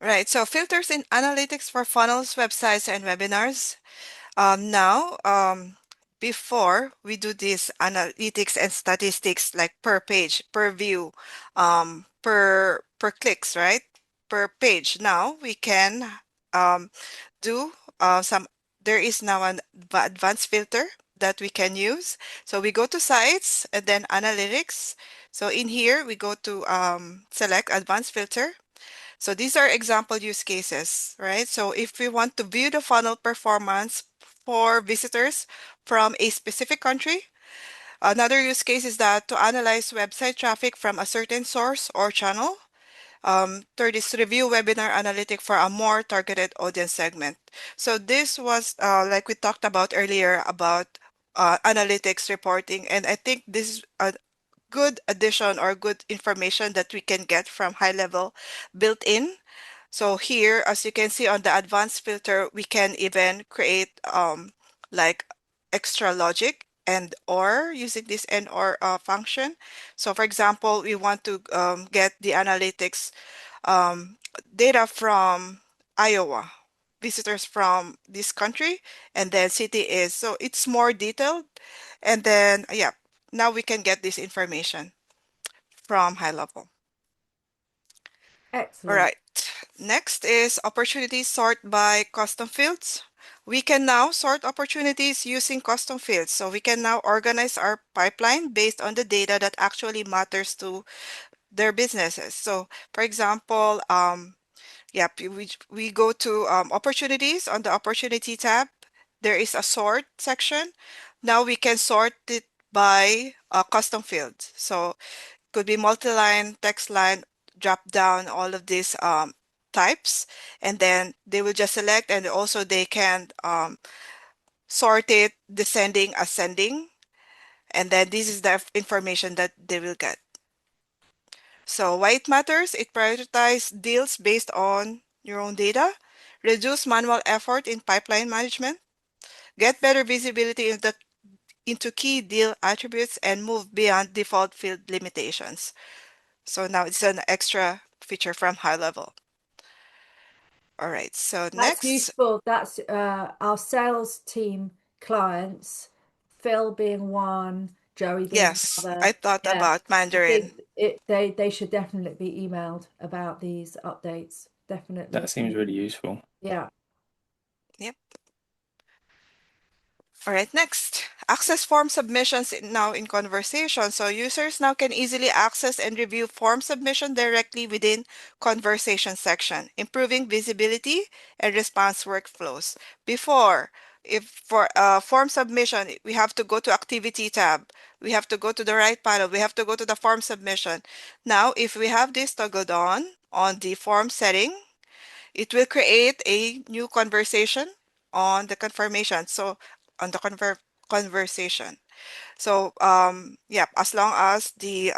Right. So filters in analytics for funnels, websites, and webinars. Now, before we do this analytics and statistics like per page, per view, per clicks, right? Per page. Now we can um, do some. There is now an advanced filter that we can use. So we go to sites and then analytics. So in here we go to select advanced filter. So these are example use cases, right? So if we want to view the funnel performance for visitors from a specific country, another use case is that to analyze website traffic from a certain source or channel. Third is review webinar analytic for a more targeted audience segment. So this was like we talked about earlier about analytics reporting, and I think this is a good addition or good information that we can get from HighLevel built in. So here, as you can see on the advanced filter, we can even create like extra logic and or using this and or function. So for example, we want to get the analytics um, data from Iowa, visitors from this country, and then city is. So it's more detailed. And then, yeah, now we can get this information from HighLevel. All Excellent. right. Next is opportunities sort by custom fields. We can now sort opportunities using custom fields. So we can now organize our pipeline based on the data that actually matters to their businesses. So for example, we go to opportunities on the opportunity tab. There is a sort section. Now we can sort it by custom fields. So could be multi-line, text line, drop down, all of these types. And then they will just select and also they can sort it descending, ascending. And then this is the information that they will get. So why it matters? It prioritizes deals based on your own data, reduce manual effort in pipeline management, get better visibility into key deal attributes, and move beyond default field limitations. So now it's an extra feature from HighLevel. All right, so That's next, useful. That's our sales team clients, Phil being one, Joey being yes, another. I thought Yeah, about I Mandarin. think they should definitely be emailed about these updates. That Definitely. seems really useful. Yeah. Yep. All right, next, access form submissions now in conversation. So users now can easily access and review form submission directly within conversation section, improving visibility and response workflows. Before, if for form submission, we have to go to activity tab. We have to go to the right panel. We have to go to the form submission. Now, if we have this toggled on the form setting, it will create a new conversation on the confirmation. So on the conversation. So yeah, as long as the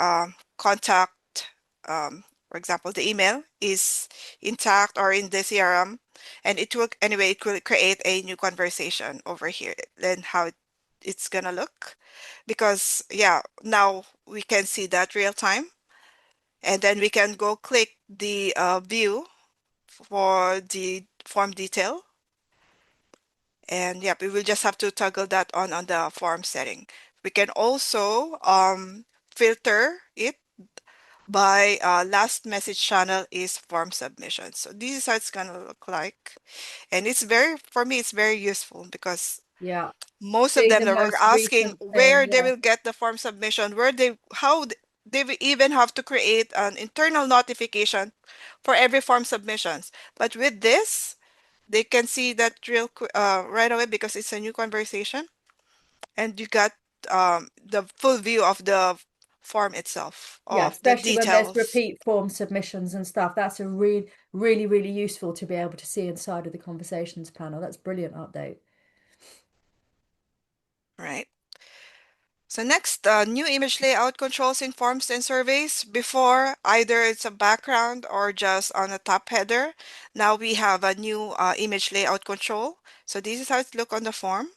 contact, for example, the email is intact or in the CRM, and it will anyway, it will create a new conversation over here. Then how it's gonna look, because yeah, now we can see that real time, and then we can go click the view for the form detail. And yep, we will just have to toggle that on the form setting. We can also filter it by last message channel is form submission. So this is how it's gonna look like. And it's very, for me, it's very useful because Yeah. most of Being them the that were most asking recent thing. where they Yeah. will get the form submission, where they, they will even have to create an internal notification for every form submissions. But with this, they can see that right away because it's a new conversation, and you got the full view of the form itself, Yeah, of the especially when there's details. repeat form submissions and stuff. That's a really useful to be able to see inside of the conversations panel. That's brilliant update. Right. So next, new image layout controls in forms and surveys. Before, either it's a background or just on a top header. Now we have a new image layout control. So this is how it look on the form.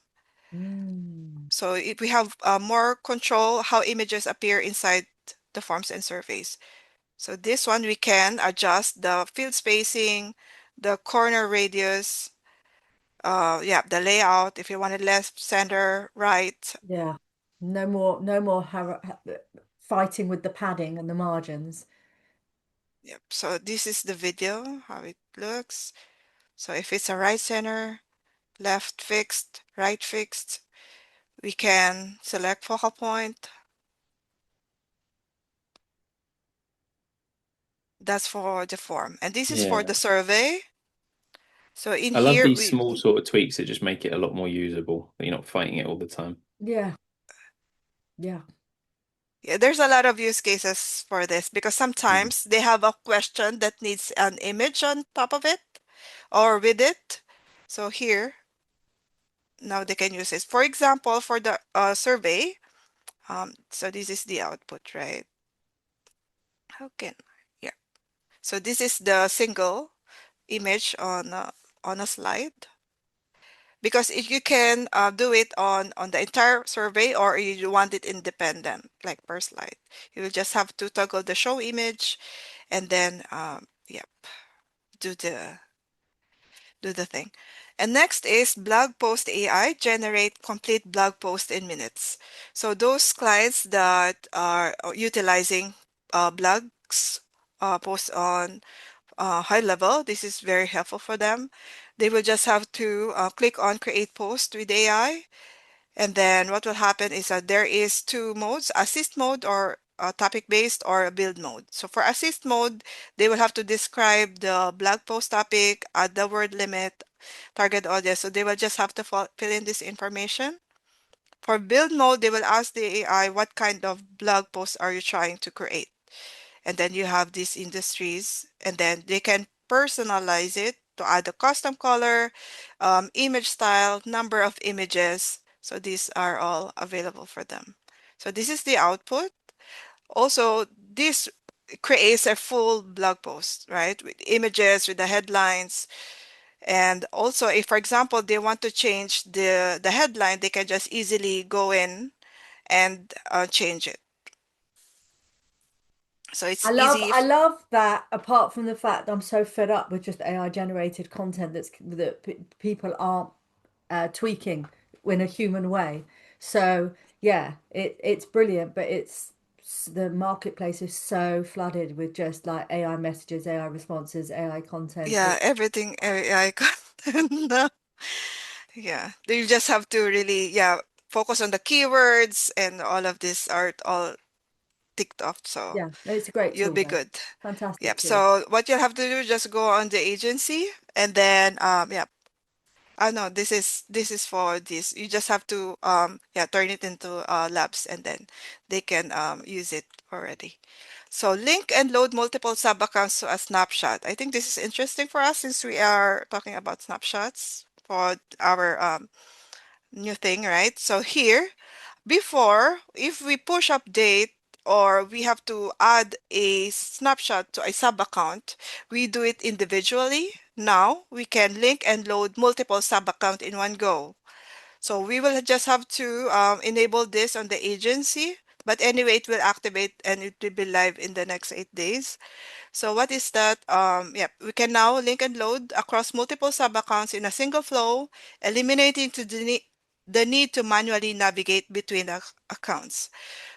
Mm. So we have more control how images appear inside the forms and surveys. So this one we can adjust the field spacing, the corner radius, yeah, the layout if you want it left, center, right. Yeah. No more fighting with the padding and the margins. Yep. So this is the video, how it looks. So if it's a right center, left fixed, right fixed, we can select focal point. That's for the form. And this is for the Yeah. survey. So in I love here, these small sort of tweaks that just make it a lot more usable. You're not fighting it all the time. Yeah. Yeah. yeah, there's a lot of use cases for this because Mm. sometimes they have a question that needs an image on top of it or with it. So here, now they can use this. For example, for the survey, so this is the output, right? How can, yeah. So this is the single image on a slide. Because if you can do it on the entire survey or you want it independent, like per slide, you will just have to toggle the show image and then yeah, do the thing. And next is blog post AI, generate complete blog post in minutes. So those clients that are utilizing blogs post on HighLevel, this is very helpful for them. They will just have to click on create post with AI. And then what will happen is that there is two modes, assist mode or topic based or a build mode. So for assist mode, they will have to describe the blog post topic, add the word limit, target audience. So they will just have to fill in this information. For build mode, they will ask the AI, what kind of blog post are you trying to create? And then you have these industries, and then they can personalize it to add a custom color, image style, number of images. So these are all available for them. So this is the output. Also, this creates a full blog post, right? With images, with the headlines. And also, if, for example, they want to change the headline, they can just easily go in and change it. So it's I love easy. I love that apart from the fact I'm so fed up with just AI generated content that people aren't tweaking in a human way. So yeah, it's brilliant, but the marketplace is so flooded with just like AI messages, AI responses, AI content. Yeah, It everything AI content. No. Yeah, you just have to really, yeah, focus on the keywords and all of this are all ticked off. So Yeah, no, it's a great you'll tool be though. good. Fantastic Yep. tool. So what you'll have to do, just go on the agency and then, yeah. I know this is for this. You just have to yeah, turn it into labs and then they can use it already. So link and load multiple sub accounts to a snapshot. I think this is interesting for us since we are talking about snapshots for our new thing, right? So here, before, if we push update or we have to add a snapshot to a sub account, we do it individually. Now we can link and load multiple sub account in one go. So we will just have to enable this on the agency. But anyway, it will activate and it will be live in the next 8 days. So what is that? Yeah, we can now link and load across multiple sub-accounts in a single flow, eliminating the need to manually navigate between accounts.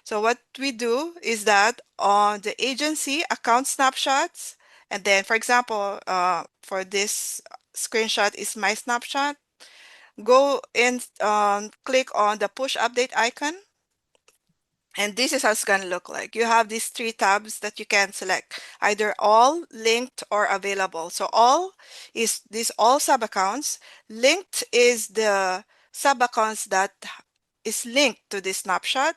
So what we do is that on the agency account snapshots, and then for example, for this screenshot is my snapshot, go and click on the push update icon. And this is how it's going to look like. You have these three tabs that you can select, either all, linked, or available. So all is these all sub accounts. Linked is the sub accounts that is linked to this snapshot.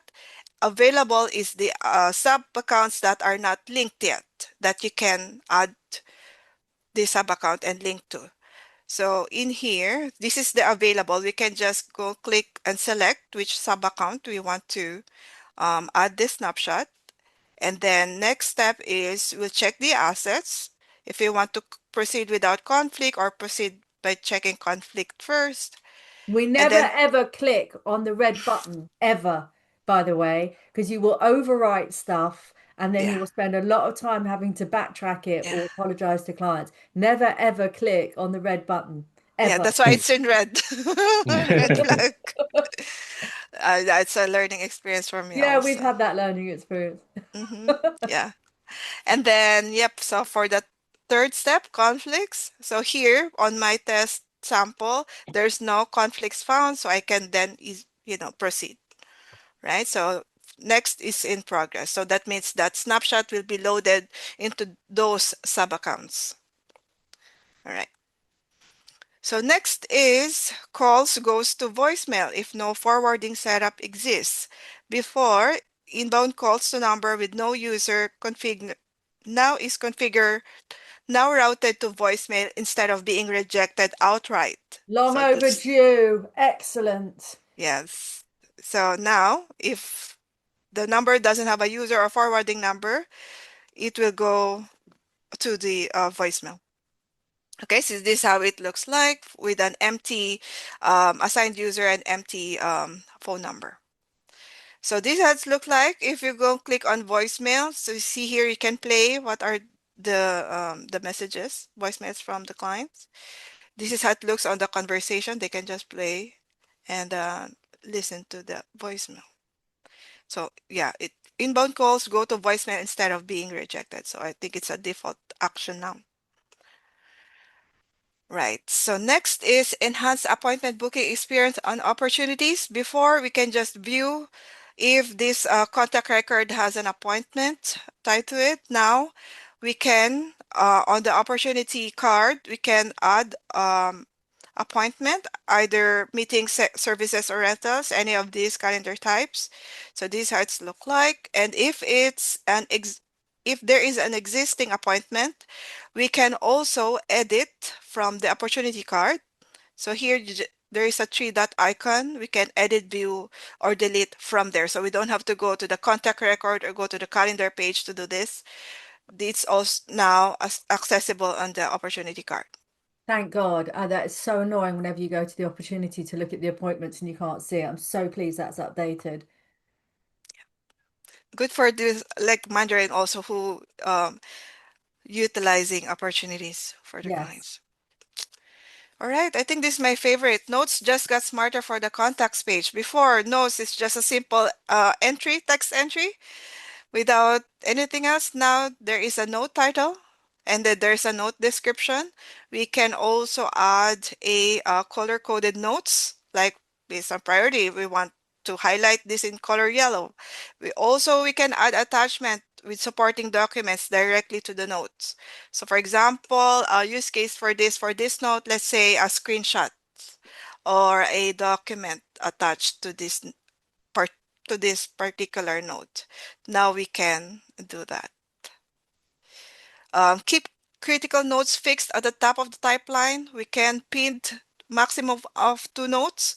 Available is the sub accounts that are not linked yet that you can add the sub account and link to. So in here, this is the available. We can just go click and select which sub account we want to add this snapshot. And then next step is we'll check the assets. If we want to proceed without conflict or proceed by checking conflict first. We And never then, ever click on the red button ever, by the way, because you will overwrite stuff and then he Yeah. will spend a lot of time having to backtrack it Yeah. or apologize to clients. Never ever click on the red button, Yeah, ever. that's why it's in red. Red flag. It's a learning experience for me Yeah, we've also. had that learning experience. Yeah. And then, yep, so for the third step, conflicts. So here on my test sample, there's no conflicts found, so I can then, proceed, right? So next is in progress. So that means that snapshot will be loaded into those sub-accounts. All right. So next is calls goes to voicemail if no forwarding setup exists. Before, inbound calls to number with no user config now is configured now routed to voicemail instead of being rejected outright. Long So that's overdue. Excellent. yes. So now if the number doesn't have a user or forwarding number, it will go to the voicemail. Okay, so this is how it looks like with an empty assigned user and empty phone number. So this has look like if you go click on voicemail. So you see here you can play what are the messages, voicemails from the clients. This is how it looks on the conversation. They can just play and listen to the voicemail. So yeah, inbound calls go to voicemail instead of being rejected. So I think it's a default action now. Right. So next is enhance appointment booking experience on opportunities. Before, we can just view if this contact record has an appointment tied to it. Now, we can, on the opportunity card, we can add appointment, either meeting services or rentals, any of these calendar types. So these how it's look like. And if there is an existing appointment, we can also edit from the opportunity card. So here there is a three dot icon. We can edit, view, or delete from there. So we don't have to go to the contact record or go to the calendar page to do this. It's also now accessible on the opportunity card. Thank God. That is so annoying whenever you go to the opportunity to look at the appointments and you can't see it. I'm so pleased that's updated. Good for this, like Mandarin also who utilizing opportunities for the Yes. clients. All right, I think this is my favorite. Notes just got smarter for the contacts page. Before, notes is just a simple entry, text entry without anything else. Now there is a note title and then there's a note description. We can also add a color-coded notes, like based on priority. We want to highlight this in color yellow. We can add attachment with supporting documents directly to the notes. So for example, a use case for this note, let's say a screenshot or a document attached to part this particular note. Now we can do that. Keep critical notes fixed at the top of the pipeline. We can pin maximum of 2 notes.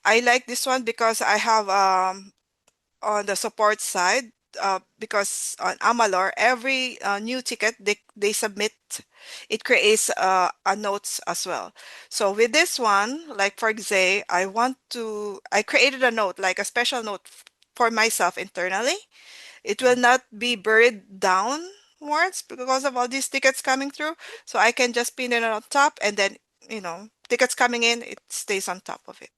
I like this one because I have on the support side, because on Amalor, every new ticket they submit, it creates a notes as well. So with this one, like for example, I created a note, like a special note for myself internally. It will not be buried downwards because of all these tickets coming through. So I can just pin it on top and then, tickets coming in, it stays on top of it.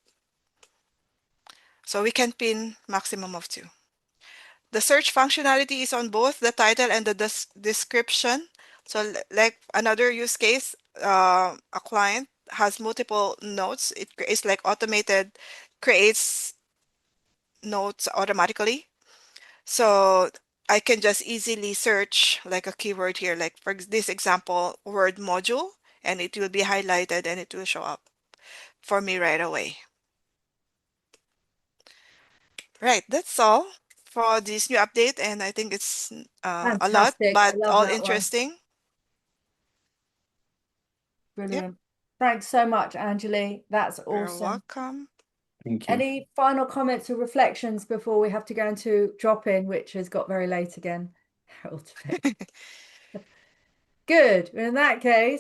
So we can pin maximum of 2. The search functionality is on both the title and the description. So like another use case, a client has multiple notes. It creates like creates notes automatically. So I can just easily search like a keyword here, like for this example, word module, and it will be highlighted and it will show up for me right away. Right, that's all for this new update, and I think it's a lot, Fantastic. I but love all that one. interesting. Yep, Brilliant. Thanks so much, Angeli. That's you're awesome. welcome. Thank you. Any final comments or reflections before we have to go into drop in, which has got very late again? Harold Vic. Good. In that case,